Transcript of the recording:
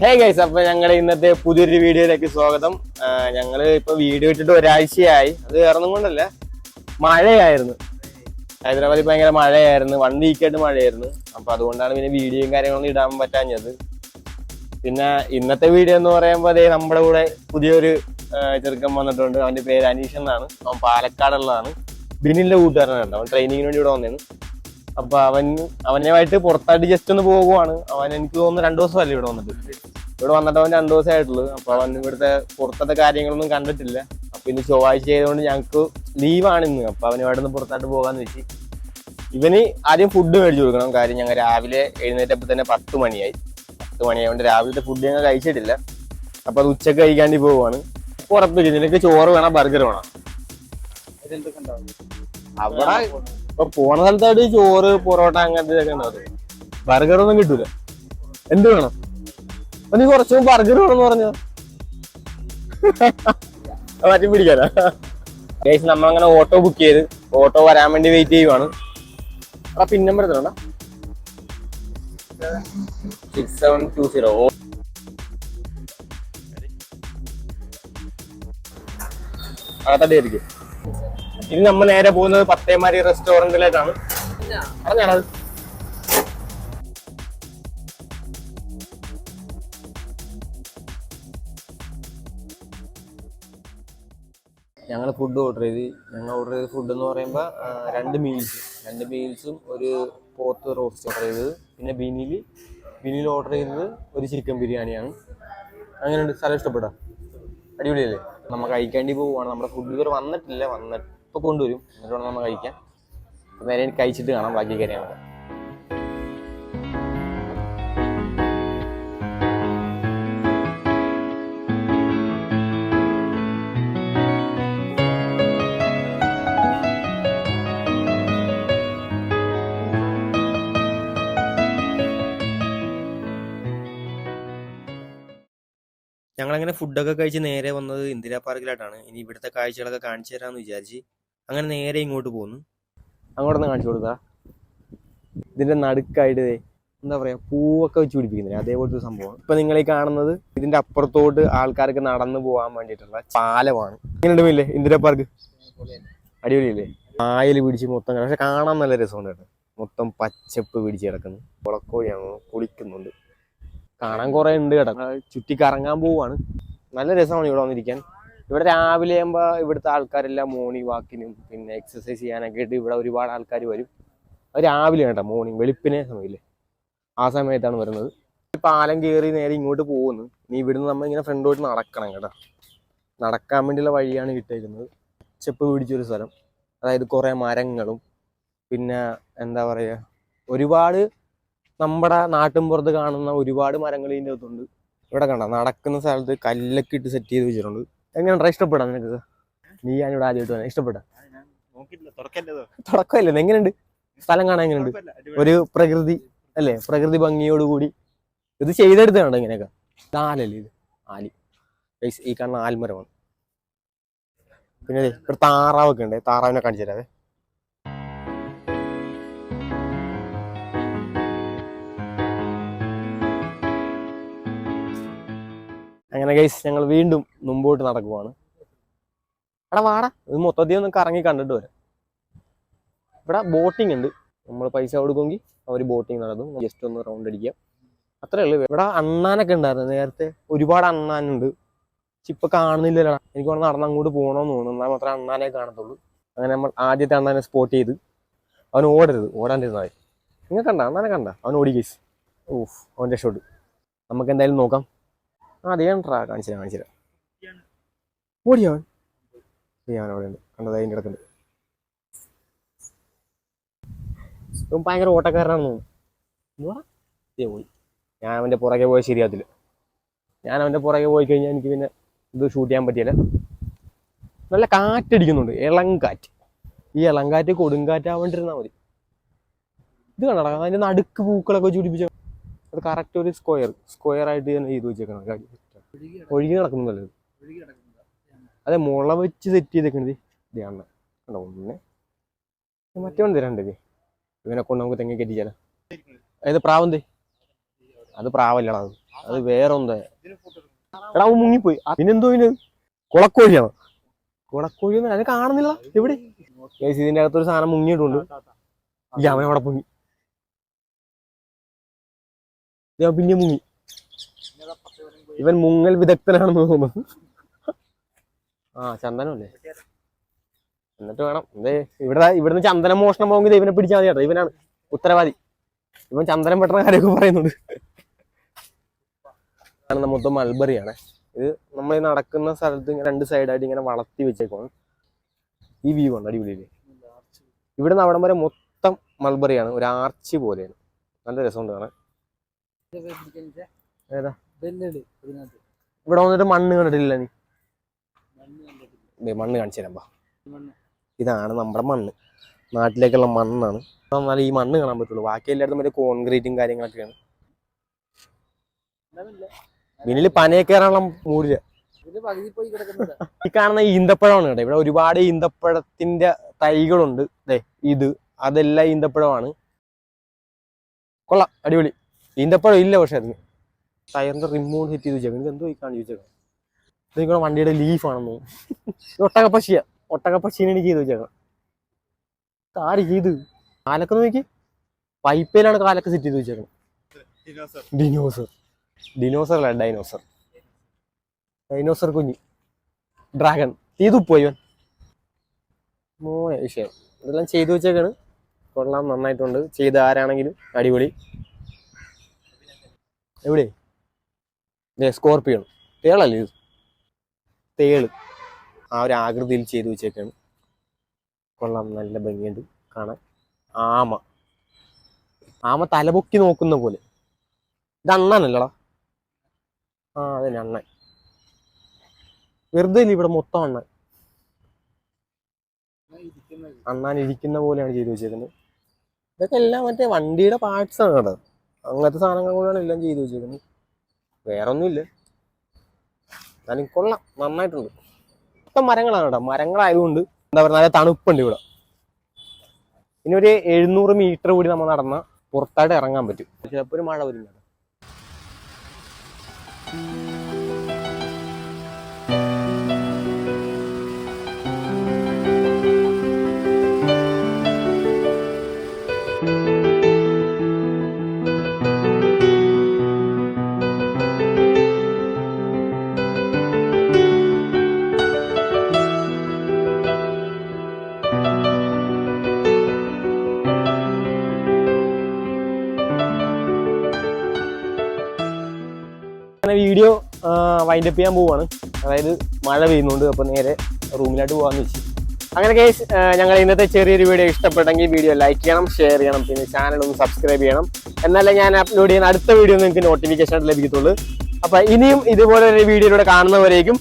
Hey guys, അപ്പൊ ഞങ്ങളുടെ ഇന്നത്തെ പുതിയൊരു വീഡിയോയിലേക്ക് സ്വാഗതം. ഞങ്ങള് ഇപ്പൊ വീഡിയോ ഇട്ടിട്ട് ഒരാഴ്ചയായി. അത് വേറൊന്നും കൊണ്ടല്ല, മഴയായിരുന്നു. ഹൈദരാബാദിൽ ഭയങ്കര മഴയായിരുന്നു, 1 വീക്കായിട്ട് മഴയായിരുന്നു. അപ്പൊ അതുകൊണ്ടാണ് പിന്നെ വീഡിയോയും കാര്യങ്ങളൊന്നും ഇടാൻ പറ്റാഞ്ഞത്. പിന്നെ ഇന്നത്തെ വീഡിയോ എന്ന് പറയുമ്പോൾ അതേ നമ്മുടെ കൂടെ പുതിയൊരു ചെറുക്കൻ വന്നിട്ടുണ്ട്. അവന്റെ പേര് അനീഷ് എന്നാണ്. അവൻ പാലക്കാടുള്ളതാണ്. ബിനിന്റെ കൂട്ടുകാരനാണ്. അവൻ ട്രെയിനിങ്ങിന് വേണ്ടി ഇവിടെ വന്നേന്ന്. അപ്പൊ അവനുമായിട്ട് പുറത്തായിട്ട് ജസ്റ്റ് ഒന്ന് പോകുവാണ്. അവൻ എനിക്ക് തോന്നുന്നു 2 ദിവസമല്ലേ ഇവിടെ വന്നിട്ട്. ഇവിടെ വന്നിട്ട് അവൻ 2 ദിവസമേ ആയിട്ടുള്ളൂ. അപ്പൊ അവൻ ഇവിടുത്തെ പുറത്തത്തെ കാര്യങ്ങളൊന്നും കണ്ടിട്ടില്ല. അപ്പൊ ഇന്ന് ചൊവ്വാഴ്ച ആയതുകൊണ്ട് ഞങ്ങൾക്ക് ലീവാണ് ഇന്ന്. അപ്പൊ അവനുമായിട്ട് ഒന്ന് പുറത്തായിട്ട് പോകാന്ന് വെച്ച്. ഇവന് ആദ്യം ഫുഡ് മേടിച്ചു കൊടുക്കണം. കാര്യം ഞങ്ങൾ രാവിലെ എഴുന്നേറ്റപ്പോൾ തന്നെ 10 മണിയായി. 10 മണിയായതുകൊണ്ട് രാവിലത്തെ ഫുഡ് ഞങ്ങൾ കഴിച്ചിട്ടില്ല. അപ്പൊ അത് ഉച്ചക്ക് കഴിക്കാണ്ടി പോവുകയാണ്. ഉറപ്പില്ല, നിനക്ക് ചോറ് വേണം, ബർഗർ വേണം. അവിടെ ഇപ്പൊ പോണ സ്ഥലത്തായിട്ട് ചോറ്, പൊറോട്ട അങ്ങനത്തെ ഇതൊക്കെ ഉണ്ടാവും. ബർഗർ ഒന്നും കിട്ടൂല. എന്ത് വേണം? നീ കുറച്ചു ബർഗർ വേണമെന്ന് പറഞ്ഞോ. മാറ്റി പിടിക്കാനാ ഗൈസ്. നമ്മളങ്ങനെ ഓട്ടോ ബുക്ക് ചെയ്ത് ഓട്ടോ വരാൻ വേണ്ടി വെയിറ്റ് ചെയ്യുവാണ്. ആ പിൻ നമ്പർ എത്ര 6720. അകത്തടിയായിരിക്കും. ഇനി നമ്മൾ നേരെ പോകുന്നത് പത്തേമാരി റെസ്റ്റോറന്റിലേക്കാണ്. അറിഞ്ഞാണത്. ഞങ്ങൾ ഫുഡ് ഓർഡർ ചെയ്ത് ഫുഡ് എന്ന് പറയുമ്പോൾ 2 മീൽസും ഒരു പോത്ത് റോസ്റ്റ് ഓർഡർ ചെയ്തത്. പിന്നെ ബിനിയിൽ ഓർഡർ ചെയ്തത് ഒരു ചിക്കൻ ബിരിയാണിയാണ്. അങ്ങനെയുണ്ട്. സ്ഥലം ഇഷ്ടപ്പെടാം, അടിപൊളിയല്ലേ? നമ്മൾ കഴിക്കേണ്ടി പോവുകയാണ്. നമ്മുടെ ഫുഡ് ഇതുവരെ വന്നിട്ടില്ല. വന്നിപ്പോൾ കൊണ്ടുവരും. എന്നിട്ട് വേണം നമ്മൾ കഴിക്കാൻ. നേരെ കഴിച്ചിട്ട് കാണാം ബാക്കി കാര്യങ്ങളൊക്കെ. ഞങ്ങളങ്ങനെ ഫുഡൊക്കെ കഴിച്ച് നേരെ വന്നത് ഇന്ദിരാ പാർക്കിലായിട്ടാണ്. ഇനി ഇവിടുത്തെ കാഴ്ചകളൊക്കെ കാണിച്ചു തരാമെന്ന് വിചാരിച്ച് അങ്ങനെ നേരെ ഇങ്ങോട്ട് പോന്നു. അങ്ങോട്ടൊന്ന് കാണിച്ചു കൊടുക്കുക. ഇതിന്റെ നടുക്കായിട്ട് എന്താ പറയാ, പൂവൊക്കെ വെച്ച് പിടിപ്പിക്കുന്നില്ല, അതേപോലത്തെ ഒരു സംഭവമാണ് ഇപ്പൊ നിങ്ങൾ ഈ കാണുന്നത്. ഇതിന്റെ അപ്പുറത്തോട്ട് ആൾക്കാർക്ക് നടന്നു പോകാൻ വേണ്ടിയിട്ടുള്ള പാലമാണ്. എങ്ങനെയുണ്ട് ഇല്ലേ ഇന്ദിരാ പാർക്ക്? അടിപൊളിയല്ലേ? ആയല് പിടിച്ച് മൊത്തം, പക്ഷെ കാണാൻ നല്ല രസമുണ്ട് കേട്ടോ. മൊത്തം പച്ചപ്പ് പിടിച്ച് കിടക്കുന്നു. കുളക്കോഴിയാണ്, കുളിക്കുന്നുണ്ട്. കാണാൻ കുറെ ഉണ്ട് കേട്ടോ. ചുറ്റി കറങ്ങാൻ പോവാണ്. നല്ല രസമാണ് ഇവിടെ വന്നിരിക്കാൻ. ഇവിടെ രാവിലെ ആകുമ്പോൾ ഇവിടുത്തെ ആൾക്കാരെല്ലാം മോർണിംഗ് വാക്കിനും പിന്നെ എക്സസൈസ് ചെയ്യാനൊക്കെ ആയിട്ട് ഇവിടെ ഒരുപാട് ആൾക്കാർ വരും. അത് രാവിലെ കേട്ടോ, മോർണിംഗ് വെളുപ്പിനെ സമയമില്ലേ, ആ സമയത്താണ് വരുന്നത്. പാലം കയറി നേരെ ഇങ്ങോട്ട് പോകുന്നു. ഇനി ഇവിടുന്ന് നമ്മൾ ഇങ്ങനെ ഫ്രണ്ടോട്ട് നടക്കണം കേട്ടോ. നടക്കാൻ വേണ്ടിയുള്ള വഴിയാണ് കിട്ടിയിരിക്കുന്നത്. ചെപ്പ് പിടിച്ചൊരു സ്ഥലം, അതായത് കുറേ മരങ്ങളും പിന്നെ എന്താ പറയുക, ഒരുപാട് നമ്മുടെ നാട്ടിൻപുറത്ത് കാണുന്ന ഒരുപാട് മരങ്ങൾ ഇതിൻ്റെ അകത്തുണ്ട്. ഇവിടെ കണ്ട നടക്കുന്ന സ്ഥലത്ത് കല്ലൊക്കെ ഇട്ട് സെറ്റ് ചെയ്ത് വെച്ചിട്ടുണ്ട്. എങ്ങനെയുണ്ടാ? ഇഷ്ടപ്പെടാം നിനക്ക്? നീ ഞാനിവിടെ ആദ്യമായിട്ട് വരാം. ഇഷ്ടപ്പെടാം? തുടക്കമല്ലേ? എങ്ങനെയുണ്ട് സ്ഥലം കാണാൻ? എങ്ങനെയുണ്ട്? ഒരു പ്രകൃതി അല്ലേ, പ്രകൃതി ഭംഗിയോടുകൂടി ഇത് ചെയ്തെടുത്തതുണ്ടോ ഇങ്ങനെയൊക്കെ? ആലല്ലേ ഇത്? ആലി. ഈ കാണുന്ന ആൽമരമാണ്. പിന്നെ ഇവിടെ താറാവൊക്കെ ഉണ്ട്. താറാവിനെ കാണിച്ചു തരാവേ. അങ്ങനെ ഗൈസ്, ഞങ്ങൾ വീണ്ടും മുമ്പോട്ട് നടക്കുവാണ്. എടാ വാടാ, ഇത് മൊത്തത്തിൽ ഒന്ന് കറങ്ങി കണ്ടിട്ട് വരാം. ഇവിടെ ബോട്ടിംഗ് ഉണ്ട്. നമ്മൾ പൈസ കൊടുക്കുമെങ്കിൽ അവർ ബോട്ടിങ് നടത്തും. ജസ്റ്റ് ഒന്ന് റൗണ്ട് അടിക്കുക, അത്രേ ഉള്ളൂ. ഇവിടെ അണ്ണാനൊക്കെ ഉണ്ടായിരുന്നു നേരത്തെ, ഒരുപാട് അണ്ണാനുണ്ട്. പക്ഷെ ഇപ്പൊ കാണുന്നില്ലല്ലോ. എനിക്ക് വേണം നടന്ന് അങ്ങോട്ട് പോകണമെന്ന് തോന്നുന്നു. എന്നാൽ മാത്രമേ അണ്ണാനെ കാണത്തുള്ളൂ. അങ്ങനെ നമ്മൾ ആദ്യത്തെ അണ്ണാനെ സ്പോട്ട് ചെയ്ത്. അവൻ ഓടാണ്ടിരുന്നാൽ മതി. നിങ്ങൾ കണ്ട അണ്ണാനെ? കണ്ട അവൻ ഓടി ഗൈസ്. ഓഫ്, അവൻ്റെ ഷോട്ട്. നമുക്ക് എന്തായാലും നോക്കാം. അതേ കാണിച്ചു തരാം. ഓടിയവൻ അവിടെ ഉണ്ട്, കണ്ടത് അതിൻ്റെ കിടക്കുന്നുണ്ട്. ഇപ്പം ഭയങ്കര ഓട്ടക്കാരനാണെന്ന് തോന്നുന്നു. പോയി. ഞാൻ അവൻ്റെ പുറകെ പോയാൽ ശരിയാകത്തില്ല. ഞാൻ അവൻ്റെ പുറകെ പോയി കഴിഞ്ഞാൽ എനിക്ക് പിന്നെ ഇത് ഷൂട്ട് ചെയ്യാൻ പറ്റിയില്ല. നല്ല കാറ്റടിക്കുന്നുണ്ട്, ഇളങ്കാറ്റ്. ഈ ഇളങ്കാറ്റ് കൊടുങ്കാറ്റാവേണ്ടിരുന്നാൽ മതി. ഇത് കണ്ടടാ, അതിൻ്റെ നടുക്ക് പൂക്കളൊക്കെ ചുടിപ്പിച്ച. അത് കറക്റ്റ് ഒരു സ്ക്വയർ ആയിട്ട് തന്നെ ചെയ്ത് വെച്ചേക്കണം. കാര്യം ഒഴുകി നടക്കുന്നതല്ലേ? അതെ, മുള വെച്ച് സെറ്റ് ചെയ്തേക്കണത് ഇതാണ്. കണ്ടോ? ഒന്നെ മറ്റേ വണ്ടി തരണ്ടേ? ഇവനെ കൊണ്ട് നമുക്ക് തെങ്ങി കെട്ടിച്ചാലോ. അതായത് പ്രാവന്തേ? അത് പ്രാവല്ലടാ, അത് അത് വേറെ ഒന്നേ. എടാ അവൻ മുങ്ങിപ്പോയി. പിന്നെന്തോ ഇതിന് കുളക്കോഴിയാണോ? കുളക്കോഴി അത് കാണുന്നില്ല എവിടെ. ഇതിന്റെ അകത്തൊരു സാധനം മുങ്ങിയിട്ടുണ്ട്. ഈ അവൻ അവിടെ പൊങ്ങി. പിന്നെ മുങ്ങി. ഇവൻ മുങ്ങൽ വിദഗ്ധനാണെന്ന് തോന്നുന്നു. ചന്ദനല്ലേ. എന്നിട്ട് വേണം ഇവിടുന്ന് ചന്ദനം മോഷണം പോകുമെങ്കിൽ ഇവനെ പിടിച്ചാൽ മതി കേട്ടോ. ഇവനാണ് ഉത്തരവാദി. ഇവൻ ചന്ദനം പെട്ടുന്ന കാര്യമൊക്കെ പറയുന്നുണ്ട്. മൊത്തം മൾബറിയാണ്. ഇത് നമ്മൾ നടക്കുന്ന സ്ഥലത്ത് ഇങ്ങനെ 2 സൈഡായിട്ട് ഇങ്ങനെ വളർത്തി വെച്ചേക്കാണ്. ഈ വ്യൂ ഉണ്ട് അടിപൊളിയില്ലേ. ഇവിടുന്ന് അവിടം വരെ മൊത്തം മൾബറിയാണ്. ഒരു ആർച്ച് പോലെയാണ്. നല്ല രസമുണ്ട് കാണാൻ. ഏതാ ഇവിടെ വന്നിട്ട് മണ്ണ് കണ്ടിട്ടില്ല നീ? മണ്ണ് കാണിച്ചു തരാം. ഇതാണ് നമ്മുടെ മണ്ണ്. നാട്ടിലേക്കുള്ള മണ്ണാണ്. എന്നാലും ഈ മണ്ണ് കാണാൻ പറ്റുള്ളൂ. ബാക്കി എല്ലായിടത്തും മറ്റേ കോൺക്രീറ്റും കാര്യങ്ങളൊക്കെയാണ്. പിന്നില് പനയെ കയറാനുള്ള മൂടില്ല. ഈ കാണുന്ന ഈന്തപ്പഴമാണ് കേട്ടോ. ഇവിടെ ഒരുപാട് ഈന്തപ്പഴത്തിന്റെ തൈകളുണ്ട്. അതെല്ലാം ഈന്തപ്പഴമാണ്. കൊള്ളാം, അടിപൊളി. ഈന്തപ്പഴം ഇല്ല പക്ഷെ അതിന്. ടയറിന്റെ റിമോട്ട് സെറ്റ് ചെയ്ത് വെച്ചേക്കാം. ഇത് എന്തോ ഈ കാണിച്ചു വെച്ചേക്കാം. ഇത് വണ്ടിയുടെ ലീഫാണെന്ന് തോന്നുന്നു. ഒട്ടകപ്പശീനെ ചെയ്ത് വെച്ചേക്കാം. ആര് ചെയ്ത്? കാലൊക്കെ നോക്കി. പൈപ്പയിലാണ് കാലൊക്കെ സെറ്റ് ചെയ്ത് വെച്ചേക്കണം. ഡിനോസർ അല്ല, ഡൈനോസർ കുഞ്ഞി. ഡ്രാഗൺ ചെയ്തു പോയി മോനെ വിഷയം. ഇതെല്ലാം ചെയ്തു വെച്ചേക്കാണ്. കൊള്ളാം, നന്നായിട്ടുണ്ട്. ചെയ്ത ആരാണെങ്കിലും അടിപൊളി. എവിടെ? സ്കോർപ്പിയോ തേളല്ലേ ഇത്? തേള് ആ ഒരു ആകൃതിയിൽ ചെയ്തു വെച്ചേക്കാണ്. കൊള്ളാം, നല്ല ഭംഗിയുണ്ട് കാണാൻ. ആമ തലപൊക്കി നോക്കുന്ന പോലെ. ഇത് അണ്ണാനല്ലടാ. അതന്നെ അണ്ണൻ. വെറുതെ ഇല്ല, ഇവിടെ മൊത്തം അണ്ണാൻ ഇരിക്കുന്ന പോലെയാണ് ചെയ്തു വെച്ചേക്കുന്നത്. ഇതൊക്കെ എല്ലാം മറ്റേ വണ്ടിയുടെ പാർട്സ് ആണ് കേട്ടോ. അങ്ങനത്തെ സാധനങ്ങൾ കൂടെയാണ് എല്ലാം ചെയ്തു വെച്ചേക്കുന്നത്. വേറെ ഒന്നുമില്ല. എന്നാലും കൊള്ളാം, നന്നായിട്ടുണ്ട്. മൊത്തം മരങ്ങളാണ് കേട്ടോ. മരങ്ങളായതുകൊണ്ട് എന്താ പറയുക, നല്ല തണുപ്പുണ്ട് ഇവിടെ. ഇനി ഒരു 700 മീറ്റർ കൂടി നമ്മൾ നടന്ന പുറത്തായിട്ട് ഇറങ്ങാൻ പറ്റും. ചിലപ്പോൾ ഒരു മഴ വരും. വീഡിയോ വൈൻഡപ്പ് ചെയ്യാൻ പോവാണ്. അതായത് മഴ പെയ്യുന്നുണ്ട്. അപ്പോൾ നേരെ റൂമിലായിട്ട് പോകാമെന്ന് വെച്ചു. അങ്ങനെ കേസ് ഞങ്ങൾ ഇന്നത്തെ ചെറിയൊരു വീഡിയോ ഇഷ്ടപ്പെട്ടെങ്കിൽ വീഡിയോ ലൈക്ക് ചെയ്യണം, ഷെയർ ചെയ്യണം, പിന്നെ ചാനൽ ഒന്ന് സബ്സ്ക്രൈബ് ചെയ്യണം. എന്നാലേ ഞാൻ അപ്ലോഡ് ചെയ്യുന്ന അടുത്ത വീഡിയോ നിങ്ങൾക്ക് നോട്ടിഫിക്കേഷൻ ആയിട്ട് ലഭിക്കത്തുള്ളൂ. അപ്പോൾ ഇനിയും ഇതുപോലെ ഒരു വീഡിയോയിലൂടെ കാണുന്നവരേക്കും